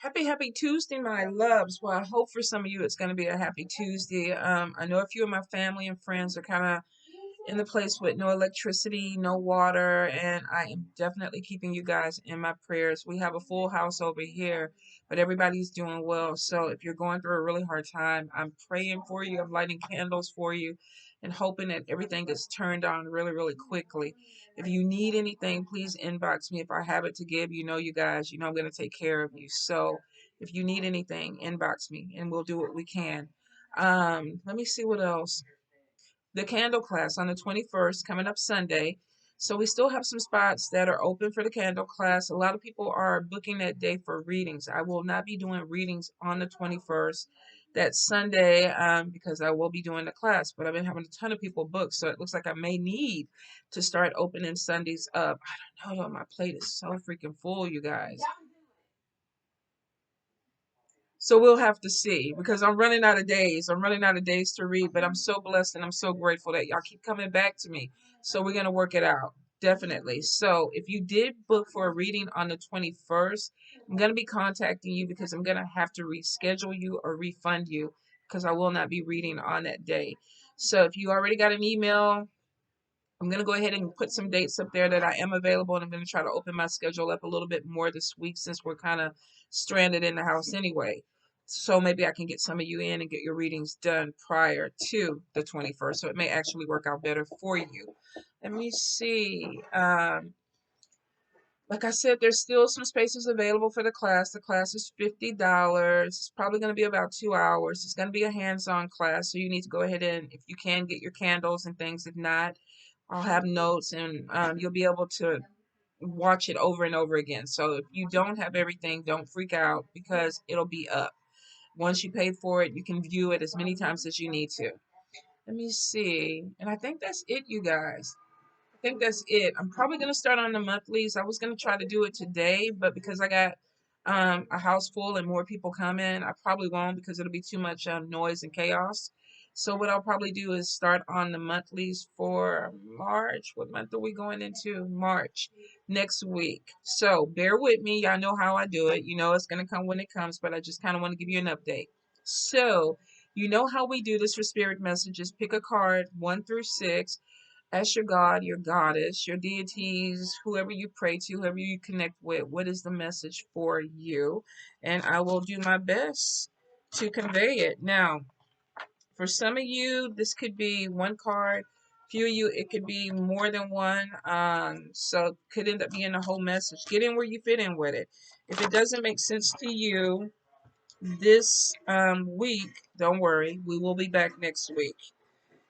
Happy Tuesday, my loves. Well, I hope for some of you it's going to be a happy Tuesday. I know a few of my family and friends are kind of in the place with no electricity, no water, and I am definitely keeping you guys in my prayers. We have a full house over here, but everybody's doing well. So if you're going through a really hard time, I'm praying for you. I'm lighting candles for you and hoping that everything gets turned on really, really quickly. If you need anything, please inbox me. If I have it to give, you guys, I'm going to take care of you. So if you need anything, inbox me and we'll do what we can. Let me see what else. The candle class on the 21st, coming up Sunday. So we still have some spots that are open for the candle class. A lot of people are booking that day for readings. I will not be doing readings on the 21st. That Sunday, because I will be doing the class, but I've been having a ton of people book, so it looks like I may need to start opening Sundays up. I don't know, my plate is so freaking full, you guys. So we'll have to see because I'm running out of days. I'm running out of days to read, but I'm so blessed and I'm so grateful that y'all keep coming back to me. So we're going to work it out. Definitely. So if you did book for a reading on the 21st, I'm going to be contacting you because I'm going to have to reschedule you or refund you because I will not be reading on that day. So if you already got an email, I'm going to go ahead and put some dates up there that I am available, and I'm going to try to open my schedule up a little bit more this week since we're kind of stranded in the house anyway. So maybe I can get some of you in and get your readings done prior to the 21st. So it may actually work out better for you. Let me see. Like I said, there's still some spaces available for the class. The class is $50. It's probably going to be about 2 hours. It's going to be a hands-on class, so you need to go ahead and, if you can, get your candles and things. If not, I'll have notes and you'll be able to watch it over and over again. So if you don't have everything, don't freak out because it'll be up. Once you pay for it, you can view it as many times as you need to. Let me see. And I think that's it, you guys. I think that's it. I'm probably going to start on the monthlies. I was going to try to do it today, but because I got a house full and more people coming, I probably won't because it'll be too much noise and chaos. So what I'll probably do is start on the monthlies for March. What month are we going into? March next week. So bear with me. Y'all know how I do it. You know it's going to come when it comes, but I just kind of want to give you an update. So you know how we do this for spirit messages. Pick a card, 1 through 6. Ask your God, your goddess, your deities, whoever you pray to, whoever you connect with, what is the message for you? And I will do my best to convey it. Now, for some of you, this could be one card. Few of you, it could be more than one. So it could end up being a whole message. Get in where you fit in with it. If it doesn't make sense to you this week, don't worry. We will be back next week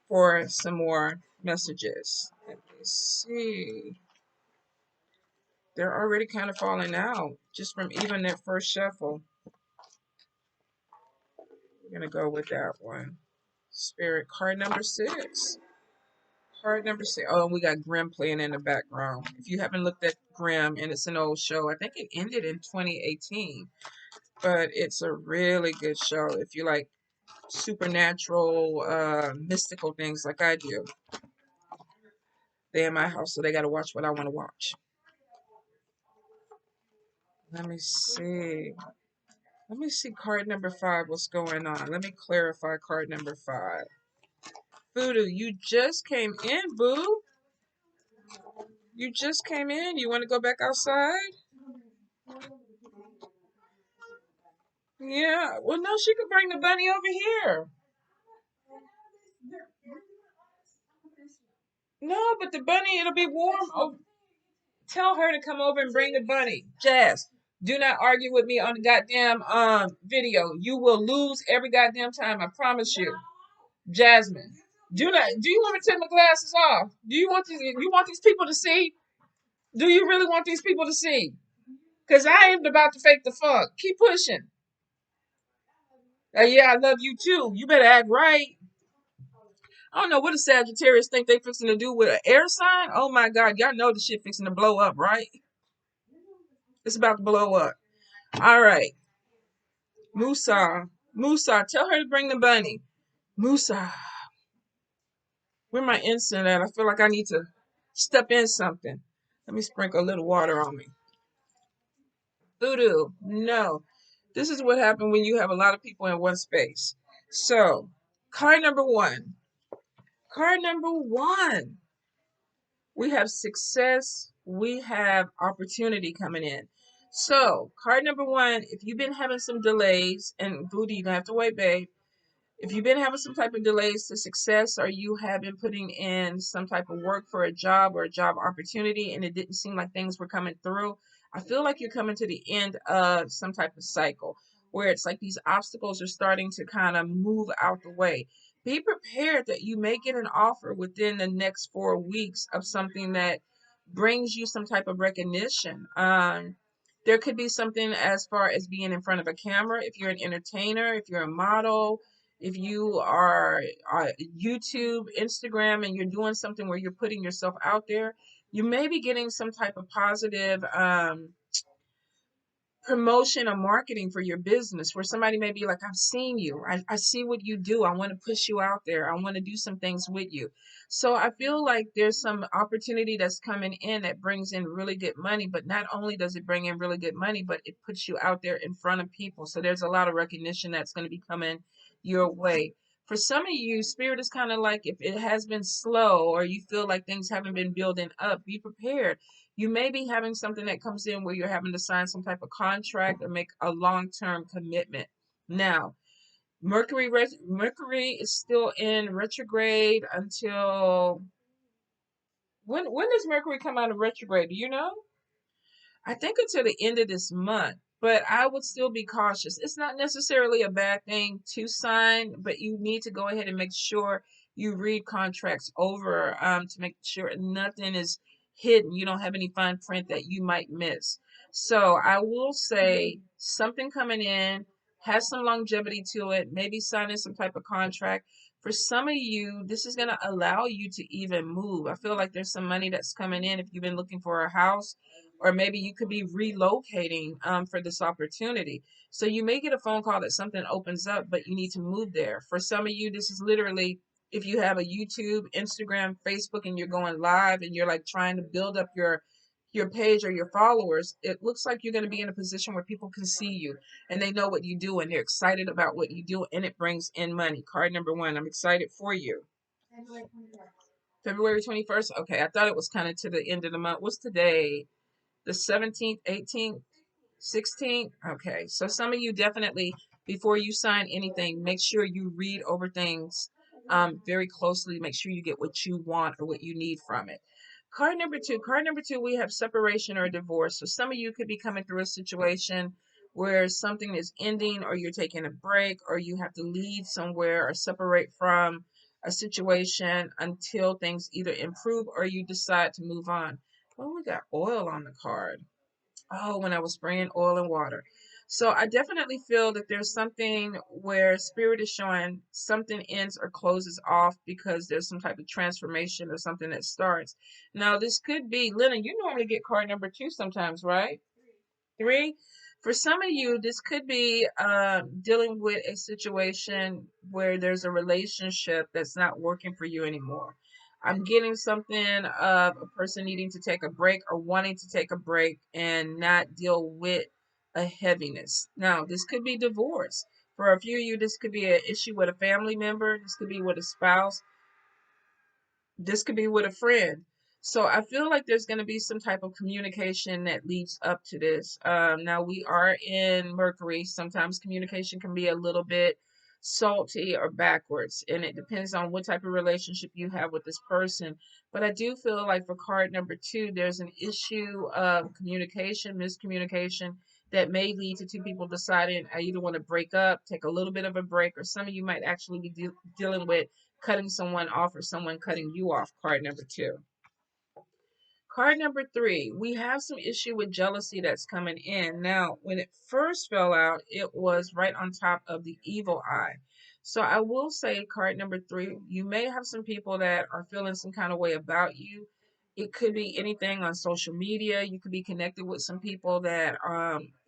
for some more messages. Let me see. They're already kind of falling out just from even that first shuffle. We're going to go with that one. Spirit card number 6. Card number 6. Oh, we got Grimm playing in the background. If you haven't looked at Grimm, and it's an old show, I think it ended in 2018. But it's a really good show if you like supernatural, mystical things like I do. They're in my house, so they got to watch what I want to watch. Let me see. Let me see card number 5. What's going on? Let me clarify card number 5. Voodoo, you just came in, boo. You just came in. You want to go back outside? Yeah. Well, no, she could bring the bunny over here. No, but the bunny, it'll be warm. Oh, tell her to come over and bring the bunny. Jazz, do not argue with me on the goddamn video. You will lose every goddamn time. I promise you. Jasmine, do not. Do you want me to take my glasses off? Do you want these people to see? Do you really want these people to see? Because I ain't about to fake the funk. Keep pushing. Yeah, I love you too. You better act right. I don't know what the Sagittarius think they fixing to do with an air sign. Oh my God, y'all know the shit fixing to blow up, right? It's about to blow up. All right, Musa, Musa, tell her to bring the bunny. Musa, where my incense at? I feel like I need to step in something. Let me sprinkle a little water on me. Voodoo, no. This is what happened when you have a lot of people in one space. So, card number one. Card number one. We have success. We have opportunity coming in. So, card number one, if you've been having some delays, and Booty, you don't have to wait, babe. If you've been having some type of delays to success, or you have been putting in some type of work for a job or a job opportunity and it didn't seem like things were coming through, I feel like you're coming to the end of some type of cycle where it's like these obstacles are starting to kind of move out the way. Be prepared that you may get an offer within the next 4 weeks of something that brings you some type of recognition. There could be something as far as being in front of a camera if you're an entertainer, if you're a model, if you are YouTube, Instagram, and you're doing something where you're putting yourself out there, you may be getting some type of positive promotion or marketing for your business where somebody may be like, I've seen you. I see what you do. I want to push you out there. I want to do some things with you. So I feel like there's some opportunity that's coming in that brings in really good money. But not only does it bring in really good money, but it puts you out there in front of people. So there's a lot of recognition that's going to be coming your way. For some of you, spirit is kind of like if it has been slow or you feel like things haven't been building up, be prepared. You may be having something that comes in where you're having to sign some type of contract or make a long-term commitment. Now, Mercury is still in retrograde until when does Mercury come out of retrograde? Do you know? I think until the end of this month, but I would still be cautious. It's not necessarily a bad thing to sign, but you need to go ahead and make sure you read contracts over to make sure nothing is hidden. You don't have any fine print that you might miss. So I will say something coming in has some longevity to it, maybe signing some type of contract. For some of you, this is going to allow you to even move. I feel like there's some money that's coming in if you've been looking for a house or maybe you could be relocating for this opportunity. So you may get a phone call that something opens up, but you need to move there. For some of you, this is literally if you have a YouTube, Instagram, Facebook, and you're going live and you're like trying to build up your page or your followers, it looks like you're going to be in a position where people can see you and they know what you do and they're excited about what you do and it brings in money. Card number one, I'm excited for you. February 21st. Okay, I thought it was kind of to the end of the month. What's today? The 17th, 18th, 16th. Okay, so some of you definitely, before you sign anything, make sure you read over things very closely. Make sure you get what you want or what you need from it. Card number two. Card number two, we have separation or divorce. So some of you could be coming through a situation where something is ending or you're taking a break or you have to leave somewhere or separate from a situation until things either improve or you decide to move on. Oh, we got oil on the card. Oh, when I was spraying oil and water. So I definitely feel that there's something where spirit is showing something ends or closes off because there's some type of transformation or something that starts. Now, this could be, Lennon, you normally get card number two sometimes, right? Three. For some of you, this could be dealing with a situation where there's a relationship that's not working for you anymore. I'm getting something of a person needing to take a break or wanting to take a break and not deal with a heaviness. Now, this could be divorce. For a few of you, this could be an issue with a family member. This could be with a spouse. This could be with a friend. So I feel like there's going to be some type of communication that leads up to this. Now we are in Mercury. Sometimes communication can be a little bit salty or backwards, and it depends on what type of relationship you have with this person. But I do feel like for card number two, there's an issue of communication, miscommunication that may lead to two people deciding I either want to break up, take a little bit of a break, or some of you might actually be dealing with cutting someone off or someone cutting you off. Card number two. Card number three, we have some issue with jealousy that's coming in. Now, when it first fell out, it was right on top of the evil eye. So I will say, card number three, you may have some people that are feeling some kind of way about you. It could be anything on social media. You could be connected with some people that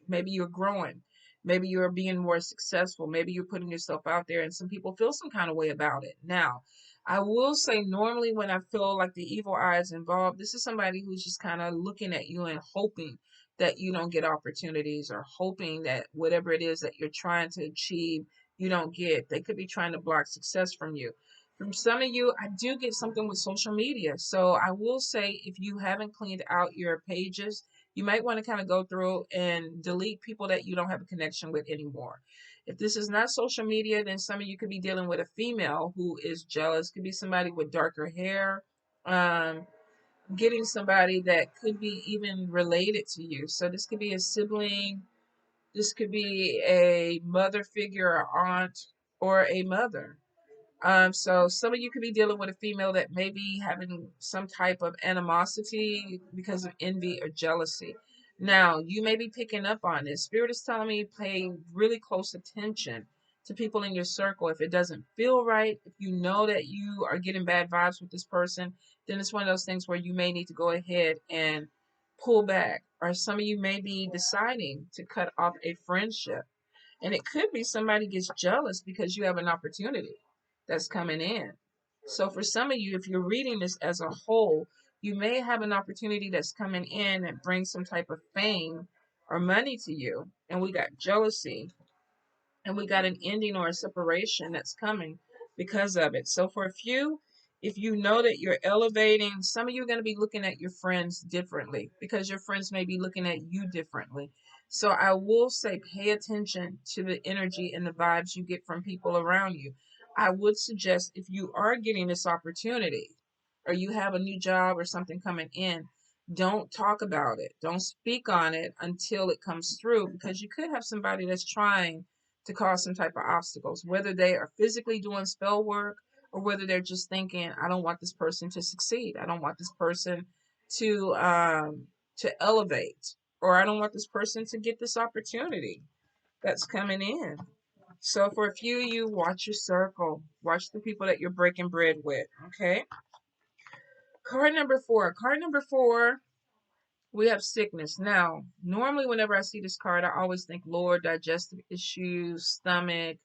maybe you're growing. Maybe you're being more successful. Maybe you're putting yourself out there, and some people feel some kind of way about it. Now, I will say normally when I feel like the evil eye is involved, this is somebody who's just kind of looking at you and hoping that you don't get opportunities, or hoping that whatever it is that you're trying to achieve, you don't get. They could be trying to block success from you. From some of you, I do get something with social media. So I will say, if you haven't cleaned out your pages, you might want to kind of go through and delete people that you don't have a connection with anymore. If this is not social media, then some of you could be dealing with a female who is jealous. Could be somebody with darker hair. Um, Getting somebody that could be even related to you. So this could be a sibling, this could be a mother figure, or aunt, or a mother. So some of you could be dealing with a female that may be having some type of animosity because of envy or jealousy. Now, you may be picking up on this. Spirit is telling me pay really close attention to people in your circle. If it doesn't feel right, if you know that you are getting bad vibes with this person, then it's one of those things where you may need to go ahead and pull back. Or some of you may be deciding to cut off a friendship, and it could be somebody gets jealous because you have an opportunity that's coming in. So for some of you, if you're reading this as a whole, you may have an opportunity that's coming in that brings some type of fame or money to you. And we got jealousy, and we got an ending or a separation that's coming because of it. So for a few, if you know that you're elevating, some of you are going to be looking at your friends differently because your friends may be looking at you differently. So I will say pay attention to the energy and the vibes you get from people around you. I would suggest, if you are getting this opportunity, or you have a new job or something coming in, don't talk about it. Don't speak on it until it comes through, because you could have somebody that's trying to cause some type of obstacles, whether they are physically doing spell work, or whether they're just thinking, I don't want this person to succeed. I don't want this person to elevate, or I don't want this person to get this opportunity that's coming in. So for a few of you, watch your circle. Watch the people that you're breaking bread with. Okay. Card number four. Card number four, we have sickness. Now, normally whenever I see this card, I always think lower digestive issues, stomach,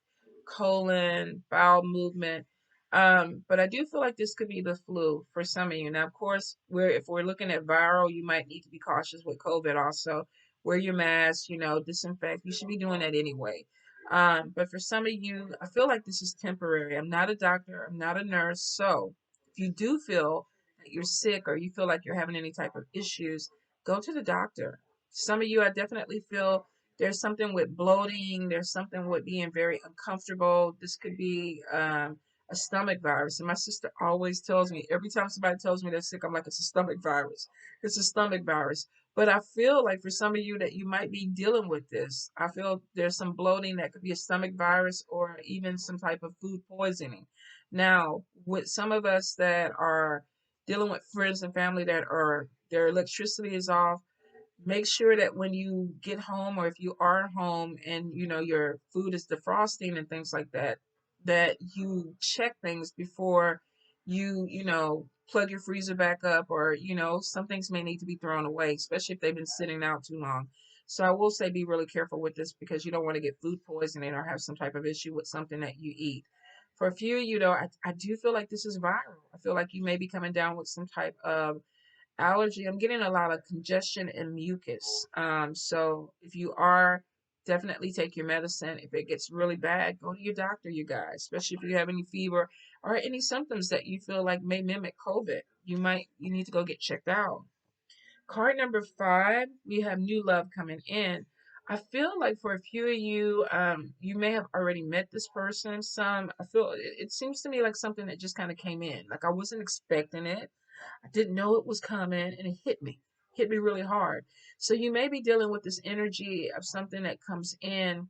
colon, bowel movement. But I do feel like this could be the flu for some of you. Now, of course, if we're looking at viral, you might need to be cautious with COVID also. Wear your mask, disinfect. You should be doing that anyway. But for some of you, I feel like this is temporary. I'm not a doctor, I'm not a nurse. So if you do feel that you're sick, or you feel like you're having any type of issues, go to the doctor. Some of you, I definitely feel there's something with bloating, there's something with being very uncomfortable. This could be a stomach virus. And my sister always tells me, every time somebody tells me they're sick, I'm like, it's a stomach virus. It's a stomach virus. But I feel like for some of you that you might be dealing with this, I feel there's some bloating that could be a stomach virus, or even some type of food poisoning. Now, with some of us that are dealing with friends and family that are, their electricity is off, make sure that when you get home, or if you are home and your food is defrosting and things like that, that you check things before you plug your freezer back up, or some things may need to be thrown away, especially if they've been sitting out too long. So I will say be really careful with this, because you don't want to get food poisoning or have some type of issue with something that you eat. For a few of you though, I do feel like this is viral. I feel like you may be coming down with some type of allergy. I'm getting a lot of congestion and mucus. So if you are, definitely take your medicine. If it gets really bad, go to your doctor, you guys, especially if you have any fever or any symptoms that you feel like may mimic COVID. You need to go get checked out. Card number five, we have new love coming in. I feel like for a few of you, you may have already met this person. I feel it seems to me like something that just kind of came in. Like I wasn't expecting it. I didn't know it was coming, and it hit me really hard. So you may be dealing with this energy of something that comes in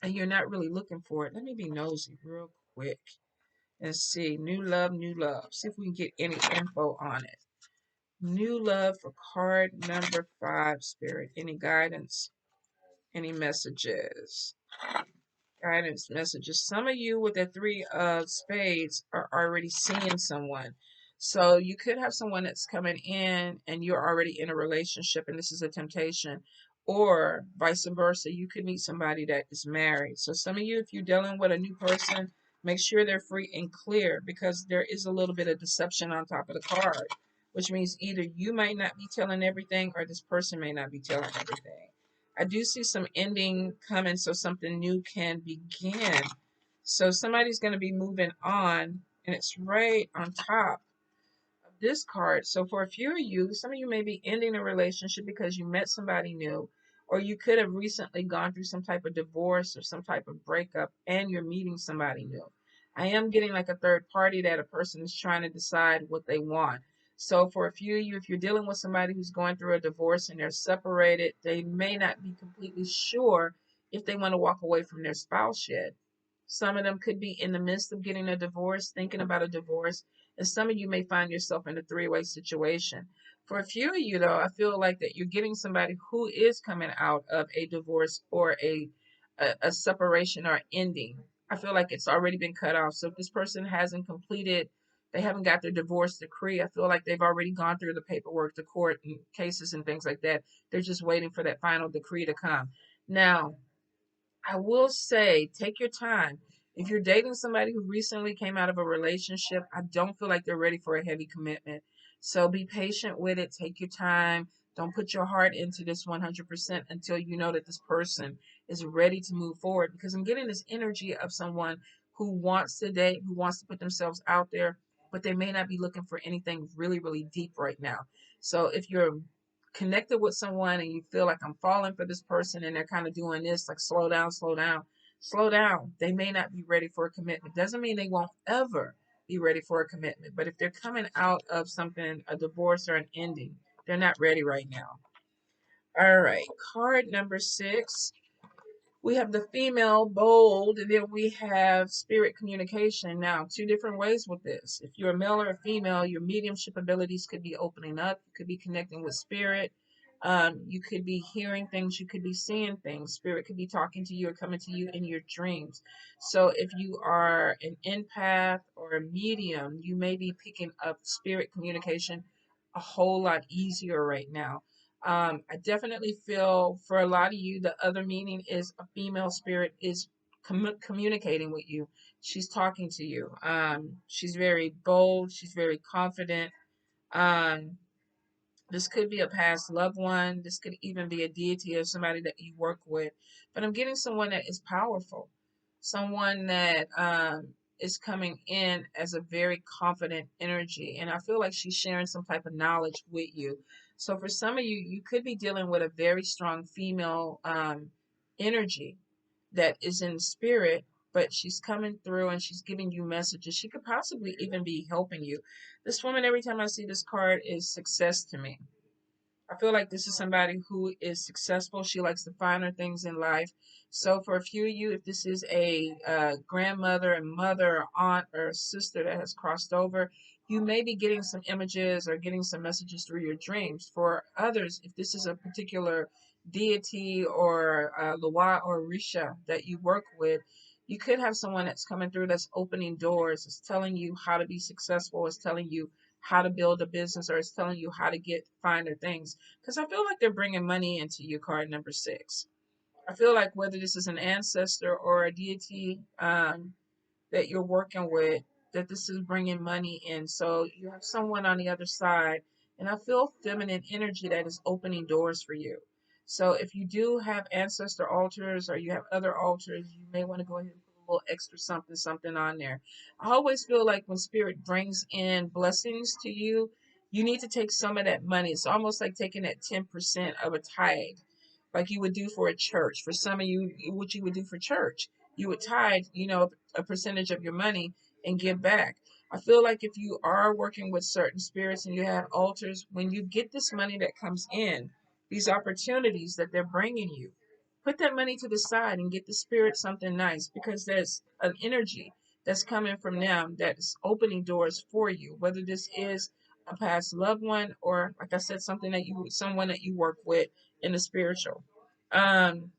and you're not really looking for it. Let me be nosy real quick and see. New love, new love. See if we can get any info on it. New love for card number five, Spirit. Any guidance? Any messages? Guidance messages. Some of you with the three of spades are already seeing someone. So you could have someone that's coming in and you're already in a relationship and this is a temptation, or vice versa. You could meet somebody that is married. So some of you, if you're dealing with a new person, make sure they're free and clear, because there is a little bit of deception on top of the card which means either you might not be telling everything or this person may not be telling everything. I do see some ending coming so something new can begin. So somebody's going to be moving on, and it's right on top this card. So for a few of you, some of you may be ending a relationship because you met somebody new, or you could have recently gone through some type of divorce or some type of breakup and you're meeting somebody new. I am getting like a third party that a person is trying to decide what they want. So for a few of you, if you're dealing with somebody who's going through a divorce and they're separated, they may not be completely sure if they want to walk away from their spouse yet. Some of them could be in the midst of getting a divorce, thinking about a divorce, and some of you may find yourself in a three-way situation. For a few of you, though, I feel like that you're getting somebody who is coming out of a divorce or a separation or ending. I feel like it's already been cut off. So if this person hasn't completed, they haven't got their divorce decree, I feel like they've already gone through the paperwork, the court and cases and things like that. They're just waiting for that final decree to come. Now, I will say, take your time. If you're dating somebody who recently came out of a relationship, I don't feel like they're ready for a heavy commitment. So be patient with it. Take your time. Don't put your heart into this 100% until you know that this person is ready to move forward. Because I'm getting this energy of someone who wants to date, who wants to put themselves out there, but they may not be looking for anything really, really deep right now. So if you're connected with someone and you feel like I'm falling for this person and they're kind of doing this, like slow down, slow down, slow down. They may not be ready for a commitment. Doesn't mean they won't ever be ready for a commitment. But if they're coming out of something, a divorce or an ending, they're not ready right now. All right, card number 6. We have the female bold, and then we have spirit communication. Now, two different ways with this. If you're a male or a female, your mediumship abilities could be opening up. You could be connecting with spirit. You could be hearing things. You could be seeing things. Spirit could be talking to you or coming to you in your dreams. So, if you are an empath or a medium, you may be picking up spirit communication a whole lot easier right now. I definitely feel for a lot of you, the other meaning is a female spirit is communicating with you. She's talking to you. She's very bold. She's very confident. Um, this could be a past loved one. This could even be a deity or somebody that you work with. But I'm getting someone that is powerful, someone that is coming in as a very confident energy. And I feel like she's sharing some type of knowledge with you. So for some of you, you could be dealing with a very strong female energy that is in spirit, but she's coming through and she's giving you messages. She could possibly even be helping you. This woman, every time I see this card, is success to me. I feel like this is somebody who is successful. She likes the finer things in life. So, for a few of you, if this is a grandmother, and mother, or aunt, or sister that has crossed over, you may be getting some images or getting some messages through your dreams. For others, if this is a particular deity or Loa or Risha that you work with, you could have someone that's coming through that's opening doors, is telling you how to be successful, is telling you how to build a business, or is telling you how to get finer things. Because I feel like they're bringing money into you, card number 6. I feel like whether this is an ancestor or a deity that you're working with, that this is bringing money in. So you have someone on the other side, and I feel feminine energy that is opening doors for you. So if you do have ancestor altars or you have other altars, you may want to go ahead and put a little extra something, something on there. I always feel like when spirit brings in blessings to you, you need to take some of that money. It's almost like taking that 10% of a tithe, like you would do for a church. For some of you, what you would do for church, you would tithe, a percentage of your money and give back. I feel like if you are working with certain spirits and you have altars, when you get this money that comes in, these opportunities that they're bringing you, put that money to the side and get the spirit something nice, because there's an energy that's coming from them that's opening doors for you, whether this is a past loved one or, like I said, someone that you work with in the spiritual. Um,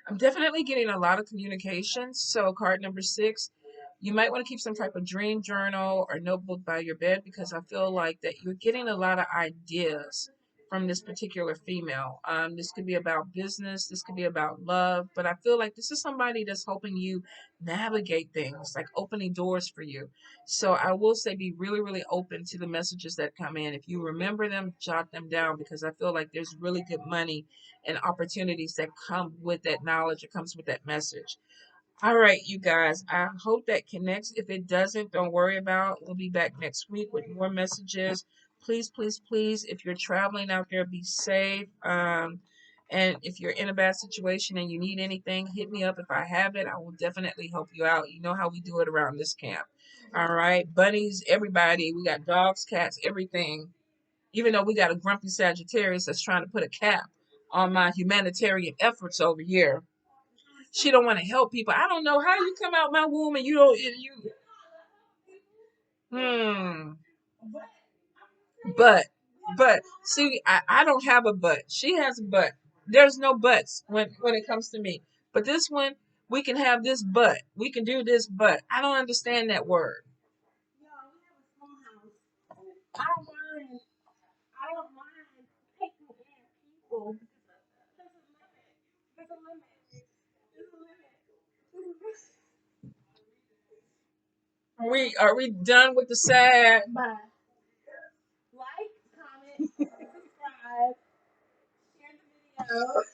I'm definitely getting a lot of communication. So, card number 6, you might want to keep some type of dream journal or notebook by your bed, because I feel like that you're getting a lot of ideas from this particular female. This could be about business, this could be about love, but I feel like this is somebody that's helping you navigate things, like opening doors for you. So I will say be really, really open to the messages that come in. If you remember them, jot them down because I feel like there's really good money and opportunities that come with that knowledge, it comes with that message. All right, you guys. I hope that connects. If it doesn't, don't worry about it. We'll be back next week with more messages. Please, please, please, if you're traveling out there, be safe. And if you're in a bad situation and you need anything, hit me up. If I have it, I will definitely help you out. You know how we do it around this camp. All right, bunnies, everybody. We got dogs, cats, everything. Even though we got a grumpy Sagittarius that's trying to put a cap on my humanitarian efforts over here. She don't want to help people. I don't know how you come out my womb and you don't you hmm. But see, I don't have a butt. She has a butt. There's no butts when it comes to me. But this one, we can have this butt. We can do this butt. I don't understand that word. I don't mind. I don't mind taking care of people. There's a limit. There's a limit. Are we done with the sad? Bye. Like, comment, subscribe, share the video.